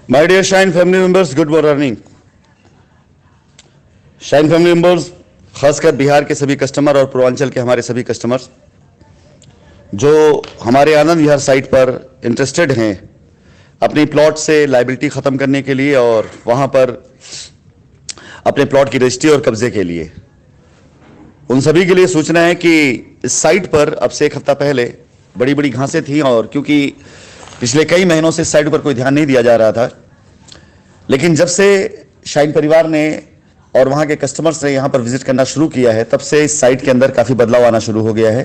My dear Shine family members, good morning. Shine family members, खासकर बिहार के सभी customer और पूर्वांचल के हमारे सभी कस्टमर्स जो हमारे आनंद विहार साइट पर इंटरेस्टेड हैं अपनी प्लॉट से लायबिलिटी ख़त्म करने के लिए और वहां पर अपने प्लॉट की रजिस्ट्री और कब्जे के लिए, उन सभी के लिए सूचना है कि इस साइट पर अब से एक हफ्ता पहले बड़ी बड़ी घासें थीं और क्योंकि पिछले कई महीनों से इस साइट पर कोई ध्यान नहीं दिया जा रहा था, लेकिन जब से शाइन परिवार ने और वहाँ के कस्टमर्स ने यहाँ पर विजिट करना शुरू किया है तब से इस साइट के अंदर काफ़ी बदलाव आना शुरू हो गया है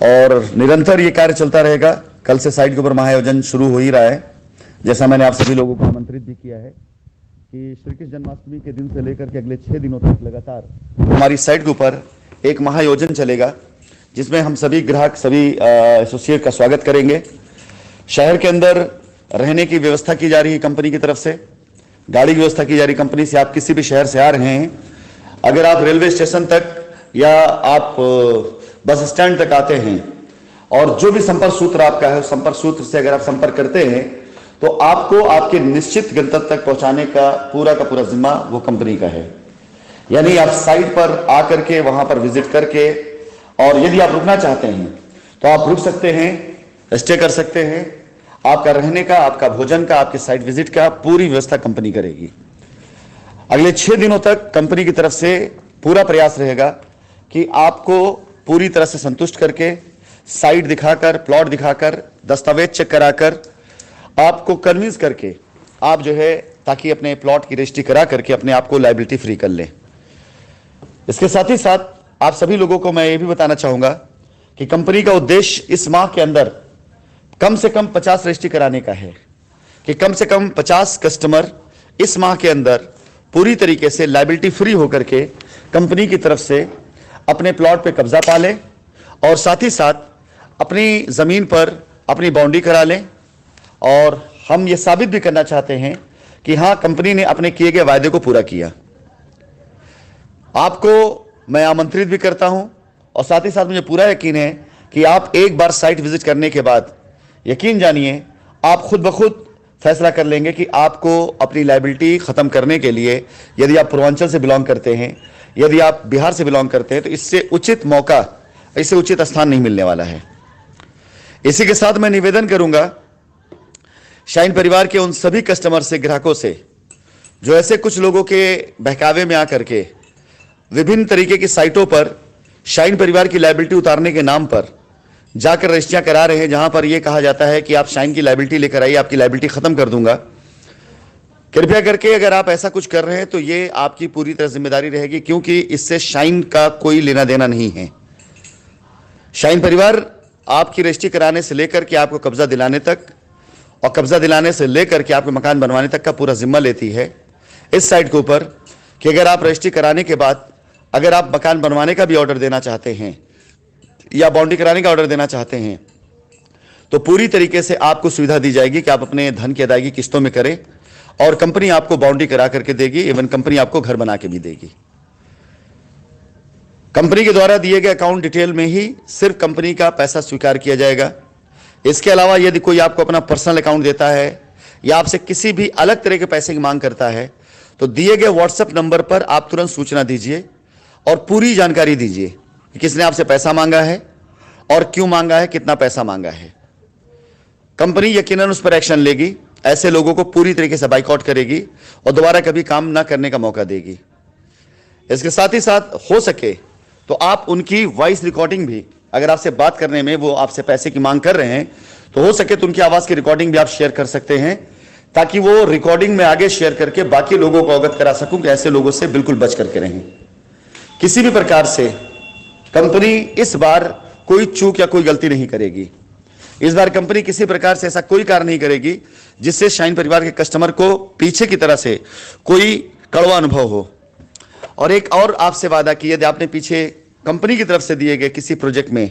और निरंतर ये कार्य चलता रहेगा। कल से साइट के ऊपर महाआयोजन शुरू हो ही रहा है। जैसा मैंने आप सभी लोगों को आमंत्रित भी किया है कि श्री कृष्ण जन्माष्टमी के दिन से लेकर के अगले 6 दिनों तक लगातार हमारी साइट के ऊपर एक महाआयोजन चलेगा, जिसमें हम सभी ग्राहक, सभी एसोसिएट का स्वागत करेंगे। शहर के अंदर रहने की व्यवस्था की जा रही है कंपनी की तरफ से, गाड़ी की व्यवस्था की जा रही कंपनी से। आप किसी भी शहर से आ रहे हैं, अगर आप रेलवे स्टेशन तक या आप बस स्टैंड तक आते हैं और जो भी संपर्क सूत्र आपका है उस संपर्क सूत्र से अगर आप संपर्क करते हैं तो आपको आपके निश्चित गंतव्य तक पहुंचाने का पूरा जिम्मा वो कंपनी का है। यानी आप साइट पर आकर के वहां पर विजिट करके, और यदि आप रुकना चाहते हैं तो आप रुक सकते हैं, स्टे कर सकते हैं। आपका रहने का, आपका भोजन का, आपके साइट विजिट का पूरी व्यवस्था कंपनी करेगी। अगले 6 दिनों तक कंपनी की तरफ से पूरा प्रयास रहेगा कि आपको पूरी तरह से संतुष्ट करके, साइट दिखाकर, प्लॉट दिखाकर, दस्तावेज चेक कराकर, आपको कन्विंस करके आप जो है ताकि अपने प्लॉट की रजिस्ट्री करा करके अपने आप को लायबिलिटी फ्री कर लें। इसके साथ ही साथ आप सभी लोगों को मैं ये भी बताना चाहूंगा कि कंपनी का उद्देश्य इस माह के अंदर कम से कम 50 रजिस्ट्री कराने का है कि कम से कम 50 कस्टमर इस माह के अंदर पूरी तरीके से लायबिलिटी फ्री होकर के कंपनी की तरफ से अपने प्लॉट पे कब्जा पा लें और साथ ही साथ अपनी ज़मीन पर अपनी बाउंड्री करा लें। और हम ये साबित भी करना चाहते हैं कि हाँ, कंपनी ने अपने किए गए वायदे को पूरा किया। आपको मैं आमंत्रित भी करता हूं और साथ ही साथ मुझे पूरा यकीन है कि आप एक बार साइट विजिट करने के बाद यकीन जानिए आप खुद ब खुद फैसला कर लेंगे कि आपको अपनी लायबिलिटी ख़त्म करने के लिए, यदि आप पूर्वांचल से बिलोंग करते हैं, यदि आप बिहार से बिलोंग करते हैं, तो इससे उचित मौका, इससे उचित स्थान नहीं मिलने वाला है। इसी के साथ मैं निवेदन करूंगा शाइन परिवार के उन सभी कस्टमर से, ग्राहकों से, जो ऐसे कुछ लोगों के बहकावे में आकर के विभिन्न तरीके की साइटों पर शाइन परिवार की लायबिलिटी उतारने के नाम पर जाकर रजिस्ट्रियां करा रहे हैं, जहां पर यह कहा जाता है कि आप शाइन की लायबिलिटी लेकर आइए, आपकी लायबिलिटी खत्म कर दूंगा। कृपया करके अगर आप ऐसा कुछ कर रहे हैं तो ये आपकी पूरी तरह जिम्मेदारी रहेगी, क्योंकि इससे शाइन का कोई लेना देना नहीं है। शाइन परिवार आपकी रजिस्ट्री कराने से लेकर के आपको कब्जा दिलाने तक और कब्जा दिलाने से लेकर के आपको मकान बनवाने तक का पूरा जिम्मा लेती है इस साइट के ऊपर कि अगर आप रजिस्ट्री कराने के बाद अगर आप मकान बनवाने का भी ऑर्डर देना चाहते हैं या बाउंड्री कराने का ऑर्डर देना चाहते हैं तो पूरी तरीके से आपको सुविधा दी जाएगी कि आप अपने धन की अदायगी किस्तों में करें और कंपनी आपको बाउंड्री करा करके देगी। इवन कंपनी आपको घर बना के भी देगी। कंपनी के द्वारा दिए गए अकाउंट डिटेल में ही सिर्फ कंपनी का पैसा स्वीकार किया जाएगा। इसके अलावा यदि कोई आपको अपना पर्सनल अकाउंट देता है या आपसे किसी भी अलग तरह के पैसे की मांग करता है तो दिए गए व्हाट्सएप नंबर पर आप तुरंत सूचना दीजिए और पूरी जानकारी दीजिए कि किसने आपसे पैसा मांगा है और क्यों मांगा है, कितना पैसा मांगा है। कंपनी यकीनन उस पर एक्शन लेगी, ऐसे लोगों को पूरी तरीके से बाइकआउट करेगी और दोबारा कभी काम ना करने का मौका देगी। इसके साथ ही साथ हो सके तो आप उनकी वॉइस रिकॉर्डिंग भी, अगर आपसे बात करने में वो आपसे पैसे की मांग कर रहे हैं तो हो सके तो उनकी आवाज की रिकॉर्डिंग भी आप शेयर कर सकते हैं, ताकि वो रिकॉर्डिंग में आगे शेयर करके बाकी लोगों को अवगत करा सकूं कि ऐसे लोगों से बिल्कुल बच करके रहें। किसी भी प्रकार से कंपनी इस बार कोई चूक या कोई गलती नहीं करेगी। इस बार कंपनी किसी प्रकार से ऐसा कोई कार्य नहीं करेगी जिससे शाइन परिवार के कस्टमर को पीछे की तरह से कोई कड़वा अनुभव हो। और एक और आपसे वादा कि यदि आपने पीछे कंपनी की तरफ से दिए गए किसी प्रोजेक्ट में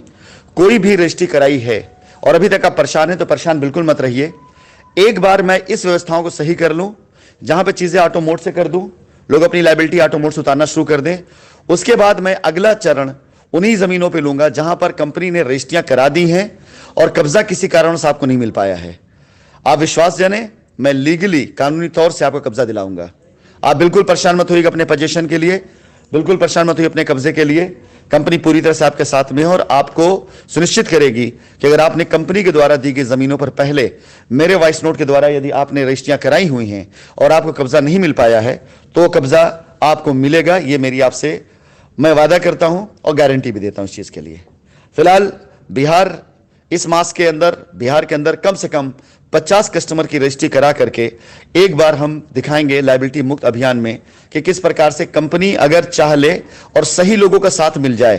कोई भी रजिस्ट्री कराई है और अभी तक आप परेशान हैं तो परेशान बिल्कुल मत रहिए। एक बार मैं इस व्यवस्थाओं को सही कर लूं, जहां पे चीजें ऑटो मोड से कर दूं, लोग अपनी लायबिलिटी ऑटो मोड से उतारना शुरू कर दें, उसके बाद मैं अगला चरण उन्हीं जमीनों पे लूंगा जहां पर कंपनी ने रजिस्ट्रियां करा दी हैं और कब्जा किसी कारण से आपको नहीं मिल पाया है। आप विश्वास जाने मैं लीगली कानूनी तौर से आपको कब्जा दिलाऊंगा। आप बिल्कुल परेशान मत होइएगा अपने पोजीशन के लिए, बिल्कुल परेशान मत होइए अपने कब्जे के लिए। कंपनी पूरी तरह से आपके साथ में है और आपको सुनिश्चित करेगी कि अगर आपने कंपनी के द्वारा दी गई जमीनों पर पहले मेरे वॉइस नोट के द्वारा यदि आपने रजिस्ट्रियां कराई हुई हैं और आपको कब्जा नहीं मिल पाया है तो कब्जा आपको मिलेगा। ये मेरी आपसे मैं वादा करता हूं और गारंटी भी देता हूं इस चीज के लिए। फिलहाल बिहार इस मास के अंदर बिहार के अंदर कम से कम 50 कस्टमर की रजिस्ट्री करा करके एक बार हम दिखाएंगे लायबिलिटी मुक्त अभियान में कि किस प्रकार से कंपनी अगर चाह ले और सही लोगों का साथ मिल जाए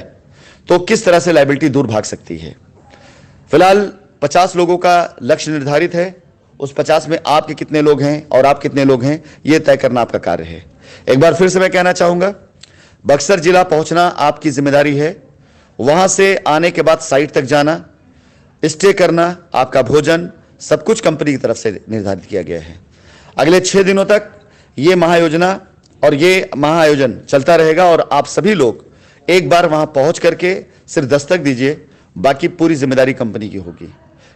तो किस तरह से लायबिलिटी दूर भाग सकती है। फिलहाल 50 लोगों का लक्ष्य निर्धारित है, उस 50 में आपके कितने लोग हैं और आप कितने लोग हैं यह तय करना आपका कार्य है। एक बार फिर से मैं कहना चाहूंगा, बक्सर जिला पहुंचना आपकी जिम्मेदारी है। वहां से आने के बाद साइट तक जाना, स्टे करना, आपका भोजन सब कुछ कंपनी की तरफ से निर्धारित किया गया है। अगले 6 दिनों तक ये महायोजना और ये महाआयोजन चलता रहेगा और आप सभी लोग एक बार वहां पहुंच करके सिर्फ दस्तक दीजिए, बाकी पूरी जिम्मेदारी कंपनी की होगी।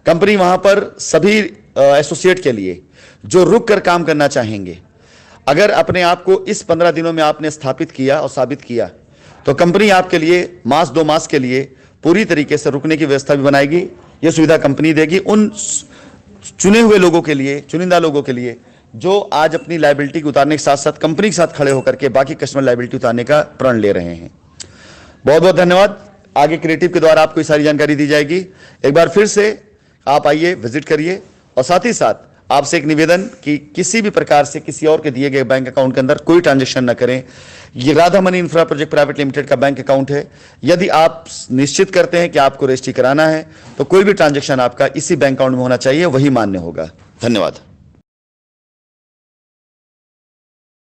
कंपनी वहां पर सभी एसोसिएट के लिए जो रुक कर काम करना चाहेंगे, अगर अपने आप को इस 15 दिनों में आपने स्थापित किया और साबित किया तो कंपनी आपके लिए मास 2 मास के लिए पूरी तरीके से रुकने की व्यवस्था भी बनाएगी। यह सुविधा कंपनी देगी उन चुने हुए लोगों के लिए, चुनिंदा लोगों के लिए जो आज अपनी लायबिलिटी को उतारने के साथ साथ कंपनी के साथ खड़े होकर के बाकी कस्टमर लायबिलिटी उतारने का प्रण ले रहे हैं। बहुत बहुत धन्यवाद। आगे क्रिएटिव के द्वारा आपको सारी जानकारी दी जाएगी। एक बार फिर से आप आइए, विजिट करिए और साथ ही साथ आपसे एक निवेदन कि किसी भी प्रकार से किसी और के दिए गए बैंक अकाउंट के अंदर कोई ट्रांजैक्शन न करें। ये Radha money infra project private limited का बैंक अकाउंट है। यदि आप निश्चित करते हैं कि आपको रजिस्ट्री कराना है तो कोई भी ट्रांजैक्शन आपका इसी बैंक अकाउंट में होना चाहिए, वही मान्य होगा। धन्यवाद।